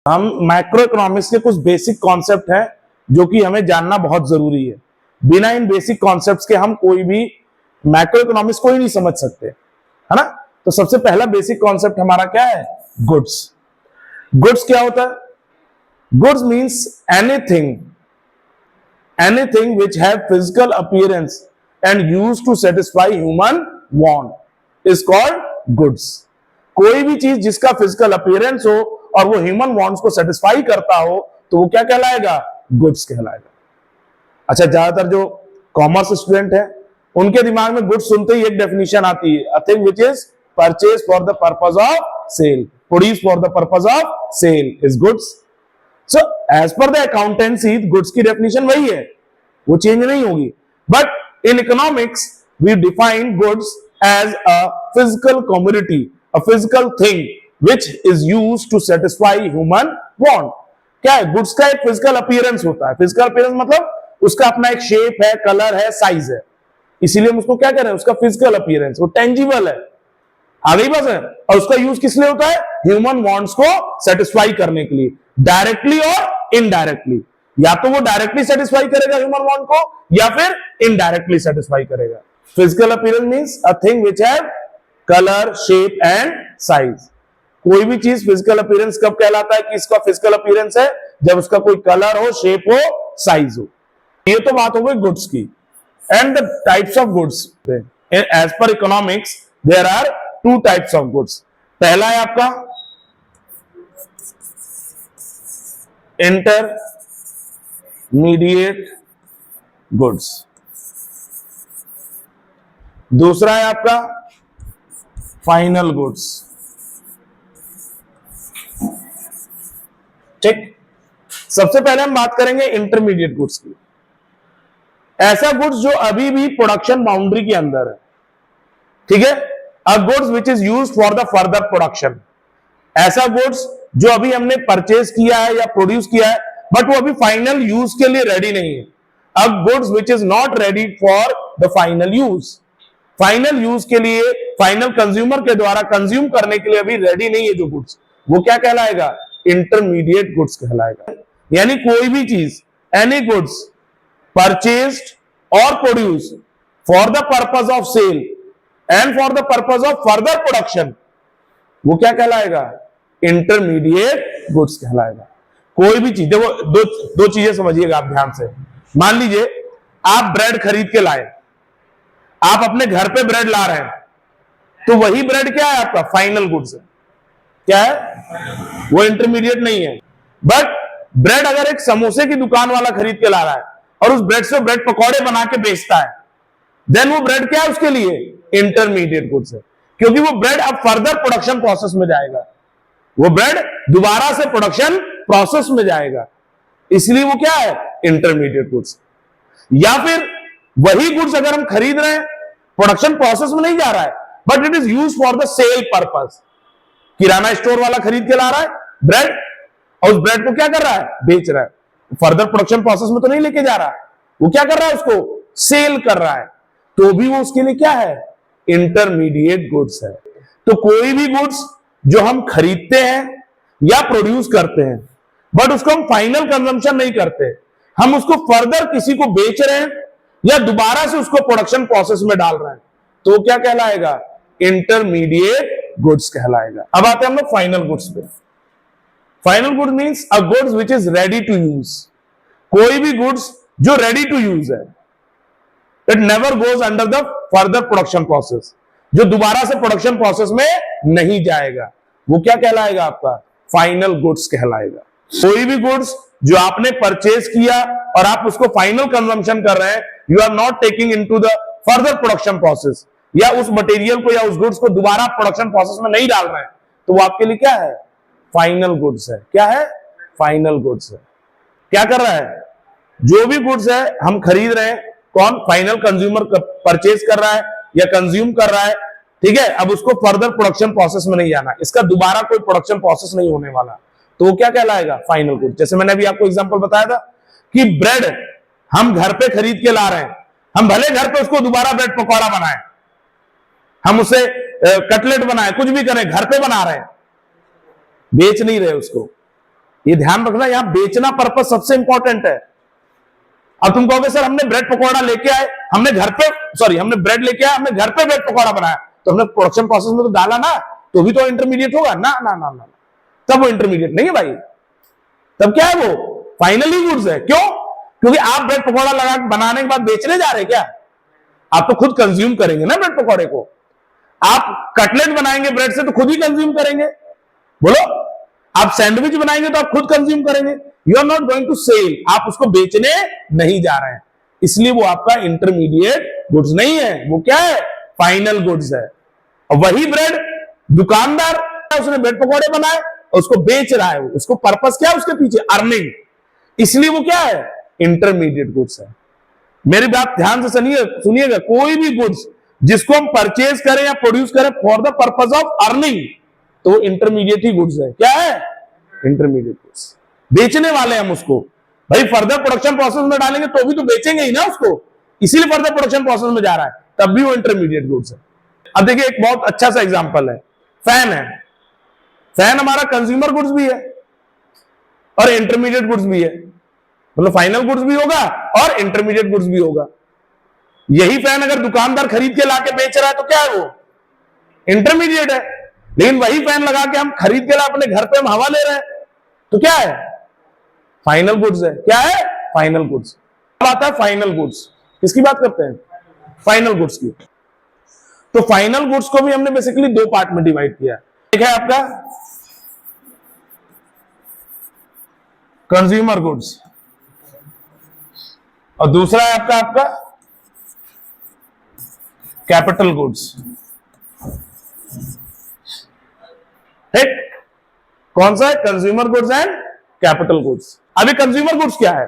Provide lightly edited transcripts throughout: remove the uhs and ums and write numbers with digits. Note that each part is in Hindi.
हम मैक्रो इकोनॉमिक्स के कुछ बेसिक कॉन्सेप्ट हैं जो कि हमें जानना बहुत जरूरी है। बिना इन बेसिक कॉन्सेप्ट्स के हम कोई भी मैक्रो इकोनॉमिक्स को ही नहीं समझ सकते, है ना। तो सबसे पहला बेसिक कॉन्सेप्ट हमारा क्या है? गुड्स। गुड्स क्या होता है? Goods means anything which have physical appearance and use to satisfy human want is called goods. कोई भी चीज जिसका फिजिकल अपीयरेंस हो और वो ह्यूमन वांट्स को सेटिस्फाई करता हो तो वो क्या कहलाएगा? गुड्स कहलाएगा। अच्छा, ज्यादातर जो कॉमर्स स्टूडेंट है उनके दिमाग में गुड्स सुनते ही एक डेफिनेशन आती है, a thing which is purchase for the purpose of sale, produce for the purpose of sale is goods. So as per the accountancy goods की डेफिनेशन वही है, वो चेंज नहीं होगी। But in economics we define goods as a physical commodity, a physical thing which is used to satisfy human want। क्या है? गुड्स का एक फिजिकल अपीयरेंस होता है। फिजिकल अपीयरेंस मतलब उसका अपना एक शेप है, कलर है, साइज है, इसीलिए हम उसको क्या कह रहे हैं? उसका फिजिकल अपीयरेंस, वो टेंजिबल है, आ गई बस है। और उसका यूज किस लिए होता है? ह्यूमन वांट्स को सेटिस्फाई करने के लिए, डायरेक्टली और इनडायरेक्टली। या तो वो डायरेक्टली सेटिस्फाई करेगा ह्यूमन वांट को या फिर इनडायरेक्टली सेटिस्फाई करेगा। Physical appearance means a thing which have colour, shape and size. कोई भी चीज फिजिकल अपीयरेंस कब कहलाता है कि इसका फिजिकल अपीयरेंस है? जब उसका कोई कलर हो, शेप हो, साइज हो। ये तो बात हो गई गुड्स की। And the types of goods, as per economics there are two types of goods. पहला है आपका इंटरमीडिएट गुड्स, दूसरा है आपका फाइनल गुड्स। ठीक, सबसे पहले हम बात करेंगे इंटरमीडिएट गुड्स की। ऐसा गुड्स जो अभी भी प्रोडक्शन बाउंड्री के अंदर है, ठीक है। अ goods which is used for the further production. ऐसा गुड्स जो अभी हमने परचेज किया है या प्रोड्यूस किया है बट वो अभी फाइनल यूज के लिए रेडी नहीं है। अ goods which is not ready for the final use. Final use के लिए, फाइनल कंज्यूमर के द्वारा कंज्यूम करने के लिए अभी रेडी नहीं है जो गुड्स, वो क्या कहलाएगा? इंटरमीडिएट गुड्स कहलाएगा। यानी कोई भी चीज, एनी गुड्स परचेज्ड और produce for the purpose of sale and for the purpose of further production, वो क्या कहलाएगा? इंटरमीडिएट गुड्स कहलाएगा। कोई भी चीज, देखो दो चीजें समझिएगा आप ध्यान से। मान लीजिए आप ब्रेड खरीद के लाए, आप अपने घर पे ब्रेड ला रहे हैं, तो वही ब्रेड क्या है? आपका फाइनल गुड्स है। क्या है? वो इंटरमीडिएट नहीं है। बट ब्रेड अगर एक समोसे की दुकान वाला खरीद के ला रहा है और उस ब्रेड से ब्रेड पकौड़े बना के बेचता है, देन वो ब्रेड क्या है उसके लिए? इंटरमीडिएट गुड्स है, क्योंकि वो ब्रेड अब फर्दर प्रोडक्शन प्रोसेस में जाएगा। वो ब्रेड दोबारा से प्रोडक्शन प्रोसेस में जाएगा, इसलिए वो क्या है? Intermediate goods. या फिर वही गुड्स अगर हम खरीद रहे हैं, प्रोडक्शन प्रोसेस में नहीं जा रहा है but it is use for the sale purpose. किराना स्टोर वाला खरीद के ला रहा है ब्रेड और उस ब्रेड को क्या कर रहा है? बेच रहा है। फर्दर प्रोडक्शन प्रोसेस में तो नहीं लेके जा रहा है, वो क्या कर रहा है? उसको सेल कर रहा है, तो भी वो उसके लिए क्या है? इंटरमीडिएट गुड्स है। तो कोई भी गुड्स जो हम खरीदते हैं या प्रोड्यूस करते हैं बट उसको हम फाइनल कंजम्पशन नहीं करते, हम उसको फर्दर किसी को बेच रहे हैं या दोबारा से उसको प्रोडक्शन प्रोसेस में डाल रहे हैं, तो क्या कहलाएगा? इंटरमीडिएट गुड्स कहलाएगा। अब आते हैं हम लोग फाइनल गुड्स पे। Final goods means a goods which is ready to use. कोई भी गुड्स जो रेडी टू यूज है, it never goes under the further production process, जो दोबारा से प्रोडक्शन प्रोसेस में नहीं जाएगा, वो क्या कहलाएगा? आपका फाइनल गुड्स कहलाएगा। कोई भी गुड्स जो आपने परचेज किया और आप उसको फाइनल कंजम्पशन कर रहे हैं, you are not taking into the further production process, या उस मटेरियल को या उस गुड्स को दोबारा प्रोडक्शन प्रोसेस में नहीं डाल रहे हैं, तो वो आपके लिए क्या है? फाइनल गुड्स है। क्या है? फाइनल गुड्स है। क्या कर रहा है? जो भी गुड्स है हम खरीद रहे हैं, कौन? फाइनल कंज्यूमर परचेज कर रहा है या कंज्यूम कर रहा है, ठीक है। अब उसको फर्दर प्रोडक्शन प्रोसेस में नहीं जाना, इसका दोबारा कोई प्रोडक्शन प्रोसेस नहीं होने वाला, तो वो क्या कहलाएगा? Final good. जैसे मैंने अभी आपको एग्जांपल बताया था कि ब्रेड हम घर पे खरीद के ला रहे हैं, हम भले घर पे उसको दोबारा ब्रेड पकौड़ा बनाए, हम उसे कटलेट बनाए, कुछ भी करें, घर पे बना रहे हैं, बेच नहीं रहे उसको, ये ध्यान रखना, यहां बेचना पर्पस सबसे इंपॉर्टेंट है। अब तुम कहोगे सर हमने ब्रेड पकौड़ा लेके आए, हमने ब्रेड लेके आए, हमने घर पे ब्रेड पकौड़ा बनाया, तो हमने प्रोडक्शन प्रोसेस में तो डाला ना, तो भी तो इंटरमीडिएट होगा ना ना ना ना, तब वो इंटरमीडिएट नहीं है भाई। तब क्या है, वो फाइनली गुड्स है। क्यों? क्योंकि आप ब्रेड पकौड़ा लगा बनाने के बाद बेचने जा रहे हैं क्या? आप तो खुद कंज्यूम करेंगे ना ब्रेड पकौड़े को। आप कटलेट बनाएंगे ब्रेड से तो खुद ही कंज्यूम करेंगे, बोलो। आप सैंडविच बनाएंगे तो आप खुद कंज्यूम करेंगे। You are not going to sell, आप उसको बेचने नहीं जा रहे हैं, इसलिए वो आपका इंटरमीडिएट गुड्स नहीं है, वो क्या है, फाइनल गुड्स है। और वही ब्रेड दुकानदार, उसने ब्रेड पकौड़े बनाए, उसको बेच रहा है, उसको पर्पस क्या है उसके पीछे, अर्निंग, इसलिए वो क्या है, इंटरमीडिएट गुड्स है। मेरी बात ध्यान से सुनिएगा, कोई भी गुड्स जिसको हम परचेज करें या प्रोड्यूस करें for the purpose of earning, तो वो इंटरमीडिएट ही गुड्स है। क्या है, इंटरमीडिएट गुड्स। बेचने वाले हम उसको, भाई फर्दर प्रोडक्शन प्रोसेस में डालेंगे तो भी तो बेचेंगे ही ना उसको, इसीलिए फर्दर प्रोडक्शन प्रोसेस में जा रहा है, तब भी वो इंटरमीडिएट गुड्स है। अब देखिए एक बहुत अच्छा सा एग्जांपल है, फैन है। फैन हमारा कंज्यूमर गुड्स भी है और इंटरमीडिएट गुड्स भी है, मतलब फाइनल गुड्स भी होगा और इंटरमीडिएट गुड्स भी होगा। यही फैन अगर दुकानदार खरीद के लाके बेच रहा है तो क्या है, वो इंटरमीडिएट है। लेकिन वही फैन लगा के हम खरीद के ला अपने घर पे हम हवा ले रहे हैं तो क्या है, फाइनल गुड्स है। क्या है, फाइनल गुड्स। अब आता है फाइनल गुड्स, किसकी बात करते हैं, फाइनल गुड्स की। तो फाइनल गुड्स को भी हमने बेसिकली दो पार्ट में डिवाइड किया। एक है आपका कंज्यूमर गुड्स और दूसरा है आपका कैपिटल गुड्स। ठीक, कौन सा है, consumer goods and capital goods. अभी कंज्यूमर गुड्स क्या है,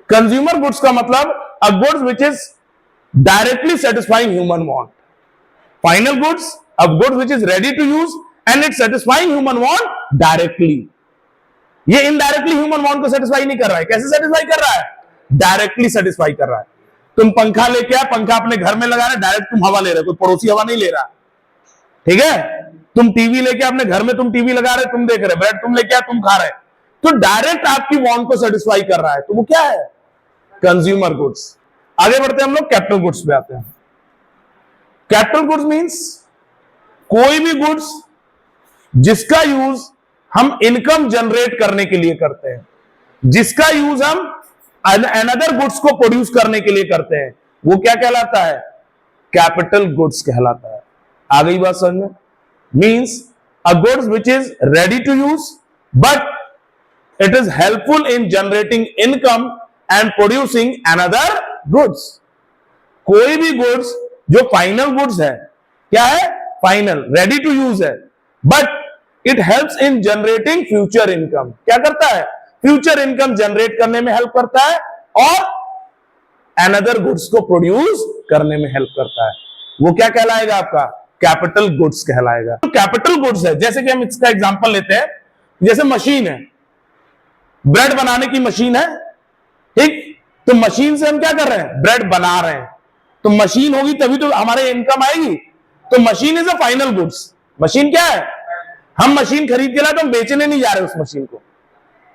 कंज्यूमर गुड्स का मतलब a goods which is directly satisfying human want. Final goods a goods which is ready to use and it satisfying human want directly. ये इनडायरेक्टली ह्यूमन वांट को सेटिस्फाई नहीं कर रहा है। कैसे सेटिस्फाई कर रहा है, डायरेक्टली सेटिस्फाई कर रहा है। तुम पंखा लेके आए, पंखा अपने घर में लगा रहे, डायरेक्ट तुम हवा ले रहे हो, कोई पड़ोसी हवा नहीं ले रहा, ठीक है। तुम टीवी लेके अपने घर में तुम टीवी लगा रहे, तुम देख रहे, ब्रेड तुम लेके आए, तुम खा रहे, तो डायरेक्ट आपकी वांट को सेटिस्फाई कर रहा है, तो वो क्या है, कंज्यूमर गुड्स। आगे बढ़ते हैं हम लोग कैपिटल गुड्स पे आते हैं। कैपिटल गुड्स मींस कोई भी गुड्स जिसका यूज हम इनकम जनरेट करने के लिए करते हैं, जिसका यूज हम अनदर गुड्स को प्रोड्यूस करने के लिए करते हैं, वो क्या कहलाता है, कैपिटल गुड्स कहलाता है। आ गई बात समझ में, means a goods which is ready to use but it is helpful in generating income and producing another goods. कोई भी गुड्स जो फाइनल गुड्स है, क्या है, फाइनल, रेडी टू यूज है, but it helps in generating future income. क्या करता है, फ्यूचर इनकम जनरेट करने में हेल्प करता है और अनदर गुड्स को प्रोड्यूस करने में हेल्प करता है। वो क्या कहलाएगा, आपका कैपिटल गुड्स कहलाएगा। तो कैपिटल गुड्स है, जैसे कि हम इसका एग्जांपल लेते हैं, जैसे मशीन है, ब्रेड बनाने की मशीन है, ठीक, तो मशीन से हम क्या कर रहे हैं, ब्रेड बना रहे हैं, तो मशीन होगी तभी तो हमारे इनकम आएगी। तो machine is a final goods. Machine क्या है, हम मशीन खरीद के लाए तो हम बेचने नहीं जा रहे उस मशीन को,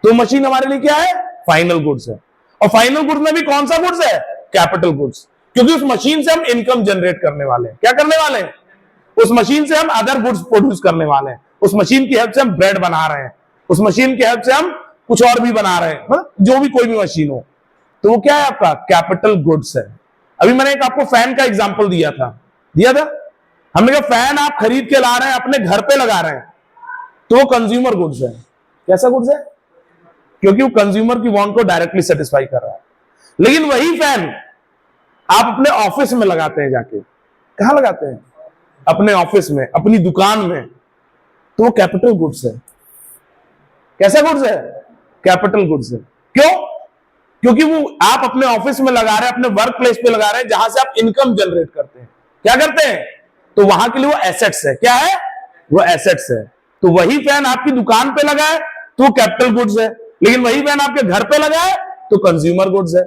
तो मशीन हमारे लिए क्या है, फाइनल गुड्स है। और फाइनल गुड्स में भी कौन सा गुड्स है, कैपिटल गुड्स, क्योंकि उस मशीन से हम इनकम जनरेट करने वाले हैं। क्या करने वाले हैं, उस मशीन से हम अदर गुड्स प्रोड्यूस करने वाले हैं, उस मशीन की हेल्प से हम ब्रेड बना रहे हैं, उस मशीन की हेल्प से हम कुछ और भी बना रहे हैं, मतलब जो भी कोई भी मशीन हो, तो वो क्या है, आपका कैपिटल गुड्स है। अभी मैंने एक आपको फैन का एग्जांपल दिया था हमने कहा फैन आप खरीद के ला रहे हैं, अपने घर पे लगा रहे हैं, तो वो कंज्यूमर गुड्स है। कैसा गुड्स है, क्योंकि वो कंज्यूमर की वांट को डायरेक्टली सेटिस्फाई कर रहा है। लेकिन वही फैन आप अपने ऑफिस में लगाते हैं, जाके कहां लगाते हैं, अपने ऑफिस में, अपनी दुकान में, तो वो कैपिटल गुड्स है। कैसा गुड्स है, कैपिटल गुड्स है। क्यों, क्योंकि वो आप अपने ऑफिस में लगा रहे हैं, अपने वर्क प्लेस पे लगा रहे हैं, जहां से आप इनकम जनरेट करते हैं। क्या करते हैं, तो वहां के लिए वो एसेट्स है। क्या है, वो एसेट्स है। तो वही फैन आपकी दुकान पे लगा है तो वो कैपिटल गुड्स है, लेकिन वही फैन आपके घर पे लगा है तो कंज्यूमर गुड्स है।